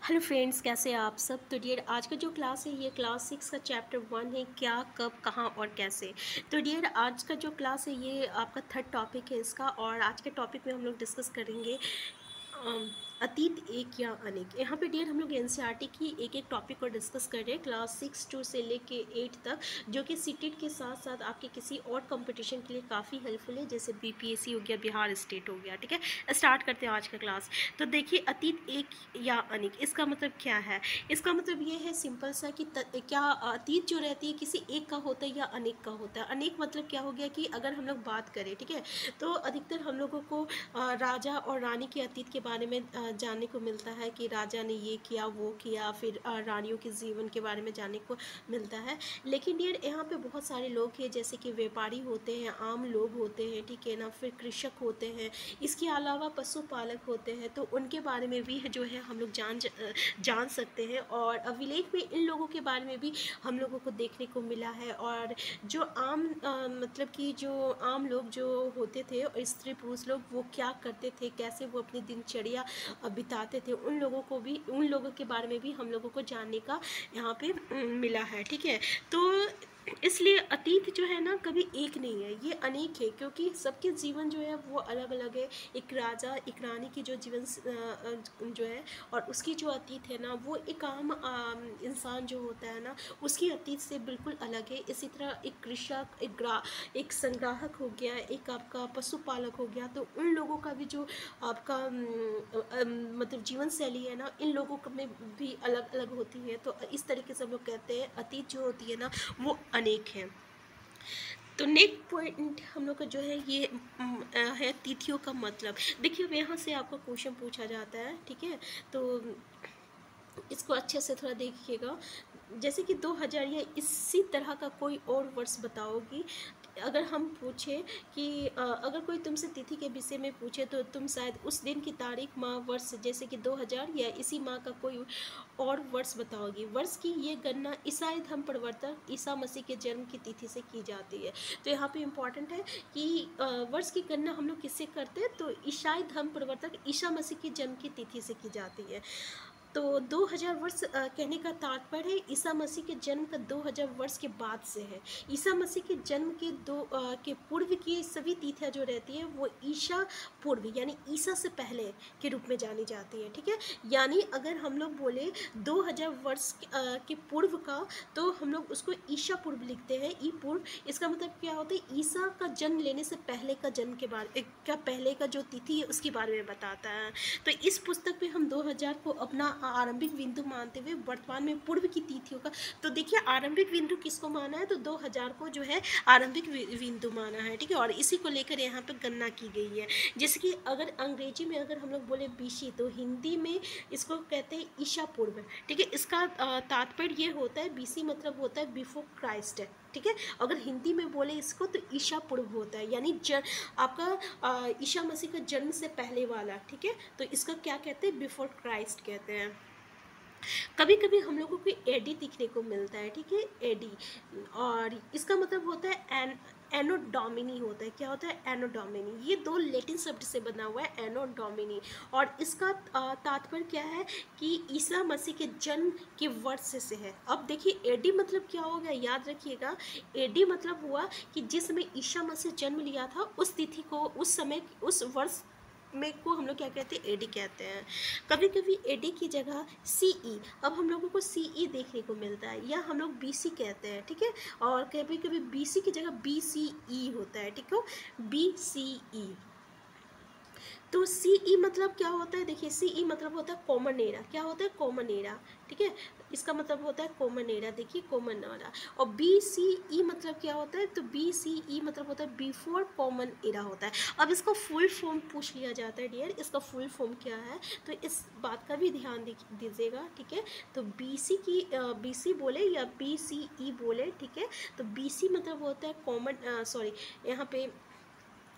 Hello friends, कैसे हैं आप सब। तो डियर, आज का जो क्लास है ये क्लास 6 का चैप्टर 1 है, क्या कब कहाँ और कैसे। तो डियर, आज का जो क्लास है ये आपका थर्ड टॉपिक है इसका, और आज के टॉपिक में हम लोग डिस्कस करेंगे अतीत एक या अनेक। यहाँ पे डियर हम लोग एनसीईआरटी की एक एक टॉपिक को डिस्कस कर रहे हैं, क्लास 6 टू से लेके 8 तक, जो कि सीटेट के साथ साथ आपके किसी और कंपटीशन के लिए काफ़ी हेल्पफुल है, जैसे बीपीएससी हो गया, बिहार स्टेट हो गया। ठीक है, स्टार्ट करते हैं आज का क्लास। तो देखिए, अतीत एक या अनेक, इसका मतलब क्या है। इसका मतलब ये है सिंपल सा कि क्या अतीत जो रहती है किसी एक का होता है या अनेक का होता है। अनेक मतलब क्या हो गया कि अगर हम लोग बात करें, ठीक है, तो अधिकतर हम लोगों को राजा और रानी के अतीत के बारे में जानने को मिलता है कि राजा ने ये किया वो किया, फिर रानियों के जीवन के बारे में जानने को मिलता है। लेकिन डियर, यहाँ पे बहुत सारे लोग हैं, जैसे कि व्यापारी होते हैं, आम लोग होते हैं, ठीक है ना, फिर कृषक होते हैं, इसके अलावा पशुपालक होते हैं, तो उनके बारे में भी जो है हम लोग जान सकते हैं। और अभिलेख में इन लोगों के बारे में भी हम लोगों को देखने को मिला है। और जो आम मतलब कि जो आम लोग जो होते थे और स्त्री पुरुष लोग, वो क्या करते थे, कैसे वो अपनी दिनचर्या बिताते थे, उन लोगों के बारे में भी हम लोगों को जानने का यहाँ पे मिला है। ठीक है, तो इसलिए अतीत जो है ना कभी एक नहीं है, ये अनेक है, क्योंकि सबके जीवन जो है वो अलग अलग है। एक राजा एक रानी की जो जीवन जो है और उसकी जो अतीत है ना, वो एक आम इंसान जो होता है ना, उसकी अतीत से बिल्कुल अलग है। इसी तरह एक कृषक, एक संग्राहक हो गया, एक आपका पशुपालक हो गया, तो उन लोगों का भी जो आपका मतलब जीवन शैली है ना, इन लोगों में भी अलग अलग होती है। तो इस तरीके से हम लोग कहते हैं अतीत जो होती है ना वो अनेक है। तो नेक्स्ट पॉइंट हम लोग का जो है ये है तिथियों का मतलब। देखिए, अब यहाँ से आपका क्वेश्चन पूछा जाता है, ठीक है, तो इसको अच्छे से थोड़ा देखिएगा। जैसे कि 2000 या इसी तरह का कोई और वर्ष बताओगी। अगर हम पूछे कि अगर कोई तुमसे तिथि के विषय में पूछे, तो तुम शायद उस दिन की तारीख, माह, वर्ष, जैसे कि 2000 या इसी माह का कोई और वर्ष बताओगी। वर्ष की ये गणना ईसाई धर्म प्रवर्तक ईसा मसीह के जन्म की तिथि से की जाती है। तो यहाँ पे इम्पॉर्टेंट है कि वर्ष की गणना हम लोग किससे करते हैं, तो ईसाई धर्म प्रवर्तक ईसा मसीह के जन्म की तिथि से की जाती है। तो 2000 वर्ष कहने का तात्पर्य है ईसा मसीह के जन्म का 2000 वर्ष के बाद से है। ईसा मसीह के जन्म के के पूर्व की सभी तिथियां जो रहती है वो ईसा पूर्व यानी ईसा से पहले के रूप में जानी जाती है। ठीक है, यानी अगर हम लोग बोले 2000 वर्ष के पूर्व का, तो हम लोग उसको ईसा पूर्व लिखते हैं, ई पूर्व। इसका मतलब क्या होता है, ईसा का जन्म लेने से पहले का जन्म के बारे का पहले का जो तिथि है उसके बारे में बताता है। तो इस पुस्तक में हम 2000 को अपना आरंभिक बिंदु मानते हुए वर्तमान में पूर्व की तिथियों का, तो देखिए आरंभिक बिंदु किसको माना है, तो 2000 को जो है आरंभिक बिंदु माना है। ठीक है, और इसी को लेकर यहाँ पर गणना की गई है। जैसे कि अगर अंग्रेजी में अगर हम लोग बोले बीसी, तो हिंदी में इसको कहते हैं ईसा पूर्व। ठीक है, इसका तात्पर्य ये होता है, बीसी मतलब होता है बिफोर क्राइस्ट। ठीक है, अगर हिंदी में बोले इसको तो ईसा पूर्व होता है, यानी आपका ईसा मसीह का जन्म से पहले वाला। ठीक है, तो इसका क्या कहते हैं, बिफोर क्राइस्ट कहते हैं। कभी कभी हम लोगों को एडी दिखने को मिलता है, ठीक है, एडी, और इसका मतलब होता है एनो डोमिनी होता है। क्या होता है, एनो डोमिनी, ये दो लैटिन शब्द से बना हुआ है, एनो डोमिनी, और इसका तात्पर्य क्या है कि ईसा मसीह के जन्म के वर्ष से है। अब देखिए एडी मतलब क्या हो गया, याद रखिएगा, एडी मतलब हुआ कि जिस समय ईसा मसीह जन्म लिया था उस तिथि को, उस समय, उस वर्ष में को हम लोग क्या कहते हैं, एडी कहते हैं। कभी कभी एडी की जगह सीई, अब हम लोगों को सीई देखने को मिलता है, या हम लोग बीसी कहते हैं। ठीक है, और कभी कभी बीसी की जगह बीसीई होता है। ठीक है, बीसीई। तो सीई मतलब क्या होता है, देखिए सीई मतलब होता है कॉमन एरा। क्या होता है, कॉमन एरा। ठीक है, इसका मतलब होता है कॉमन एरा, देखिए कॉमन एरा। और बीसीई मतलब क्या होता है, तो बीसीई मतलब होता है बिफोर कॉमन एरा होता है। अब इसका फुल फॉर्म पूछ लिया जाता है डियर, इसका फुल फॉर्म क्या है, तो इस बात का भी ध्यान दीजिएगा। ठीक है, तो बीसी बोले या बीसीई बोले, ठीक है, तो बीसी मतलब होता है कॉमन, सॉरी यहाँ पे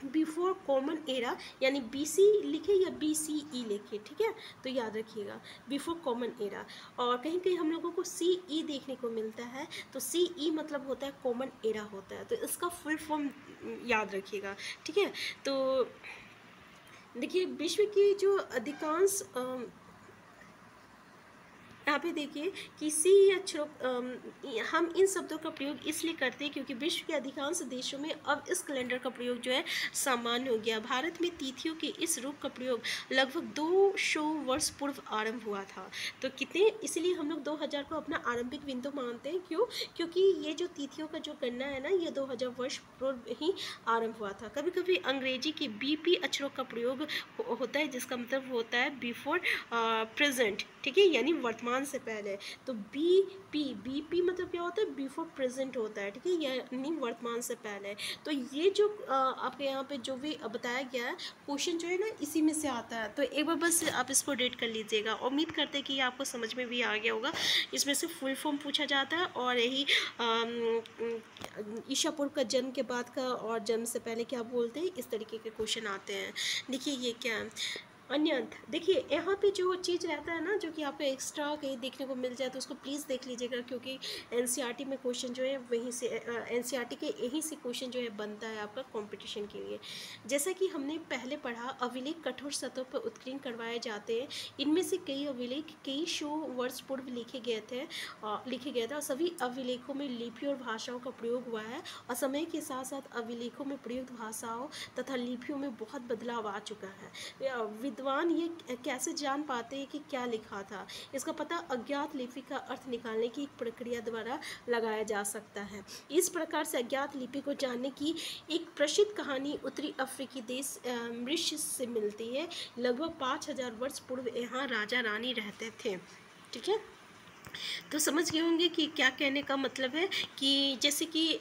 बिफोर कॉमन एरा, यानी बीसी लिखे या बीसीई लिखे। ठीक है, तो याद रखिएगा बिफोर कॉमन एरा। और कहीं कहीं हम लोगों को सीई देखने को मिलता है, तो सीई मतलब होता है कॉमन एरा होता है, तो इसका फुल फॉर्म याद रखिएगा। ठीक है, तो देखिए विश्व की जो अधिकांश यहाँ पे देखिए किसी अक्षरों हम इन शब्दों का प्रयोग इसलिए करते हैं क्योंकि विश्व के अधिकांश देशों में अब इस कैलेंडर का प्रयोग जो है सामान्य हो गया। भारत में तिथियों के इस रूप का प्रयोग लगभग 200 वर्ष पूर्व आरंभ हुआ था। तो कितने, इसलिए हम लोग 2000 को अपना आरंभिक बिंदु मानते हैं। क्यों? क्योंकि ये जो तिथियों का जो गणना है ना, ये 2000 वर्ष पूर्व ही आरंभ हुआ था। कभी कभी अंग्रेजी के बीपी अक्षरों का प्रयोग होता है, जिसका मतलब होता है बिफोर प्रेजेंट, ठीक है, यानी वर्तमान से पहले। तो बीपी मतलब क्या होता है? बिफोर प्रेजेंट होता है, ठीक है, यानी वर्तमान से पहले। तो ये जो आपके यहाँ पे जो भी बताया गया है क्वेश्चन जो है ना, इसी में से आता है। तो एक बार बस आप इसको रीड कर लीजिएगा। उम्मीद करते हैं कि आपको समझ में भी आ गया होगा। इसमें से फुल फॉर्म पूछा जाता है और यही ईसा पूर्व का जन्म के बाद का और जन्म से पहले क्या बोलते हैं, इस तरीके के क्वेश्चन आते हैं। देखिए ये क्या है, अन्यंत। देखिए यहाँ पे जो चीज़ रहता है ना, जो कि आपको एक्स्ट्रा कहीं देखने को मिल जाए तो उसको प्लीज़ देख लीजिएगा, क्योंकि एनसीईआरटी में क्वेश्चन जो है वहीं से एनसीईआरटी के यहीं से क्वेश्चन जो है बनता है आपका कंपटीशन के लिए। जैसा कि हमने पहले पढ़ा, अभिलेख कठोर सतह पर उत्कीर्ण करवाए जाते हैं। इनमें से कई अभिलेख कई 100 वर्ष पूर्व लिखे गए थे और सभी अभिलेखों में लिपि और भाषाओं का प्रयोग हुआ है और समय के साथ साथ अभिलेखों में प्रयुक्त भाषाओं तथा लिपियों में बहुत बदलाव आ चुका है। विद्वान ये कैसे जान पाते हैं कि क्या लिखा था? इसका पता अज्ञात लिपि का अर्थ निकालने की एक प्रक्रिया द्वारा लगाया जा सकता है। इस प्रकार से अज्ञात लिपि को जानने की एक प्रसिद्ध कहानी उत्तरी अफ्रीकी देश मॉरिशस से मिलती है। लगभग 5000 वर्ष पूर्व यहाँ राजा रानी रहते थे, ठीक है। तो समझ गए होंगे कि क्या कहने का मतलब है, कि जैसे कि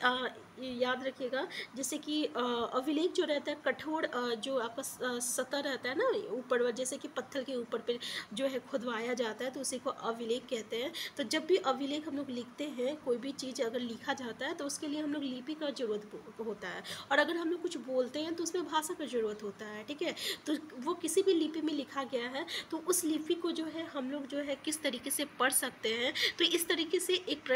याद रखिएगा, जैसे कि अभिलेख जो रहता है कठोर जो आपका सतह रहता है ना ऊपर, जैसे कि पत्थर के ऊपर पे जो है खुदवाया जाता है, तो उसी को अभिलेख कहते हैं। तो जब भी अभिलेख हम लोग लिखते हैं, कोई भी चीज़ अगर लिखा जाता है तो उसके लिए हम लोग लिपि का जरूरत होता है, और अगर हम लोग कुछ बोलते हैं तो उसमें भाषा का जरूरत होता है, ठीक है। तो वो किसी भी लिपि में लिखा गया है तो उस लिपि को जो है हम लोग जो है किस तरीके से पढ़ सकते हैं। तो इस तरीके से एक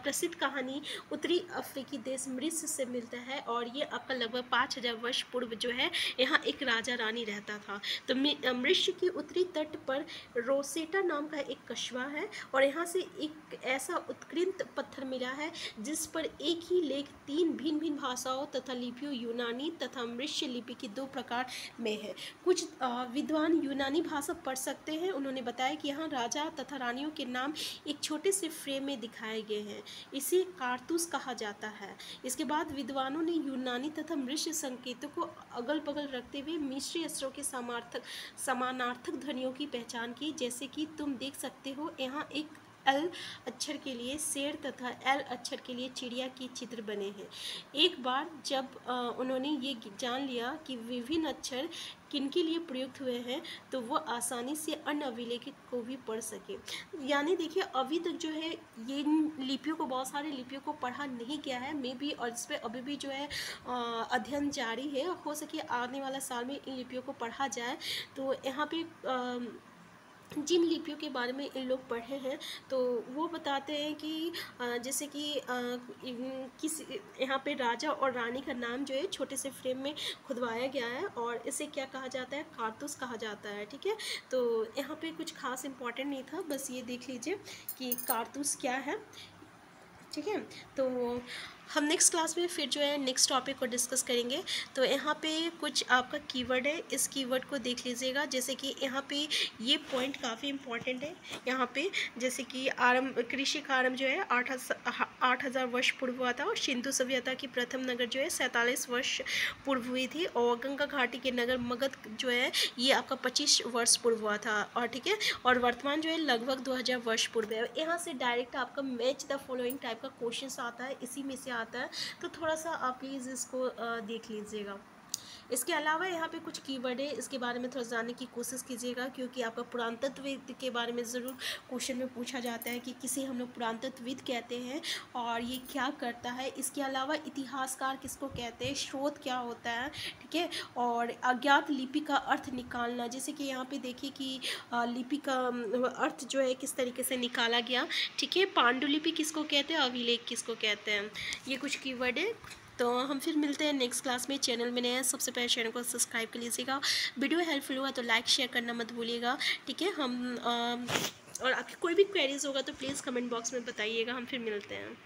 प्रसिद्ध कहानी उत्तरी अफ्रीकी देश मॉरिशस से मिलता है, और ये आपका लगभग 5000 वर्ष पूर्व जो है यहाँ एक राजा रानी रहता था। तो मॉरिशस की उत्तरी तट पर रोसेटा नाम का एक कस्बा है, और यहाँ से एक ऐसा उत्कीर्ण पत्थर मिला है जिस पर एक ही लेख 3 भिन्न भिन्न भाषाओं तथा लिपियों, यूनानी तथा मॉरिशस लिपि की 2 प्रकार में है। कुछ विद्वान यूनानी भाषा पढ़ सकते हैं। उन्होंने बताया कि यहाँ राजा तथा रानियों के नाम एक छोटे से फ्रेम में दिखाए गए हैं। इसे कारतूस कहा जाता है। इसके बाद विद्वानों ने यूनानी तथा मॉरिशस संकेतों को अगल बगल रखते हुए मिस्री अक्षरों के समानार्थक ध्वनियों की पहचान की। जैसे कि तुम देख सकते हो यहाँ एक एल अक्षर के लिए शेर तथा एल अक्षर के लिए चिड़िया के चित्र बने हैं। एक बार जब उन्होंने ये जान लिया कि विभिन्न अक्षर किनके लिए प्रयुक्त हुए हैं, तो वो आसानी से अन्य अभिलेख को भी पढ़ सके। यानी देखिए अभी तक जो है ये लिपियों को, बहुत सारे लिपियों को पढ़ा नहीं गया है मे बी, और इस पर अभी भी जो है अध्ययन जारी है। हो सके आने वाला साल में इन लिपियों को पढ़ा जाए। तो यहाँ पे जिन लिपियों के बारे में इन लोग पढ़े हैं तो वो बताते हैं कि जैसे कि किस यहाँ पे राजा और रानी का नाम जो है छोटे से फ्रेम में खुदवाया गया है, और इसे क्या कहा जाता है? कारतूस कहा जाता है, ठीक है। तो यहाँ पे कुछ खास इम्पोर्टेंट नहीं था, बस ये देख लीजिए कि कारतूस क्या है, ठीक है। तो हम नेक्स्ट क्लास में फिर जो है नेक्स्ट टॉपिक को डिस्कस करेंगे। तो यहाँ पे कुछ आपका कीवर्ड है, इस कीवर्ड को देख लीजिएगा। जैसे कि यहाँ पे ये पॉइंट काफ़ी इम्पोर्टेंट है। यहाँ पे जैसे कि आरंभ, कृषि का आरंभ जो है 8000 वर्ष पूर्व हुआ था, और सिंधु सभ्यता की प्रथम नगर जो है 47 वर्ष पूर्व हुई थी, और गंगा घाटी के नगर मगध जो है ये आपका 25 वर्ष पूर्व हुआ था, और ठीक है। और वर्तमान जो है लगभग 2000 वर्ष पूर्व है। यहाँ से डायरेक्ट आपका मैच द फॉलोइंग टाइप का क्वेश्चन आता है, इसी में से आता है। तो थोड़ा सा आप प्लीज़ इसको देख लीजिएगा। इसके अलावा यहाँ पे कुछ कीवर्ड है, इसके बारे में थोड़ा जानने की कोशिश कीजिएगा, क्योंकि आपका पुरातत्वविद के बारे में ज़रूर क्वेश्चन में पूछा जाता है कि किसे हम लोग पुरातत्वविद कहते हैं और ये क्या करता है। इसके अलावा इतिहासकार किसको कहते हैं, स्रोत क्या होता है, ठीक है। और अज्ञात लिपि का अर्थ निकालना, जैसे कि यहाँ पे देखिए कि लिपि का अर्थ जो है किस तरीके से निकाला गया, ठीक है। पांडुलिपि किसको कहते हैं, अभिलेख किसको कहते हैं, ये कुछ कीवर्ड है। तो हम फिर मिलते हैं नेक्स्ट क्लास में। चैनल में नए हैं, सबसे पहले चैनल को सब्सक्राइब कर लीजिएगा। वीडियो हेल्पफुल हुआ तो लाइक शेयर करना मत भूलिएगा, ठीक है। हम और आपकी कोई भी क्वेरीज होगा तो प्लीज़ कमेंट बॉक्स में बताइएगा। हम फिर मिलते हैं।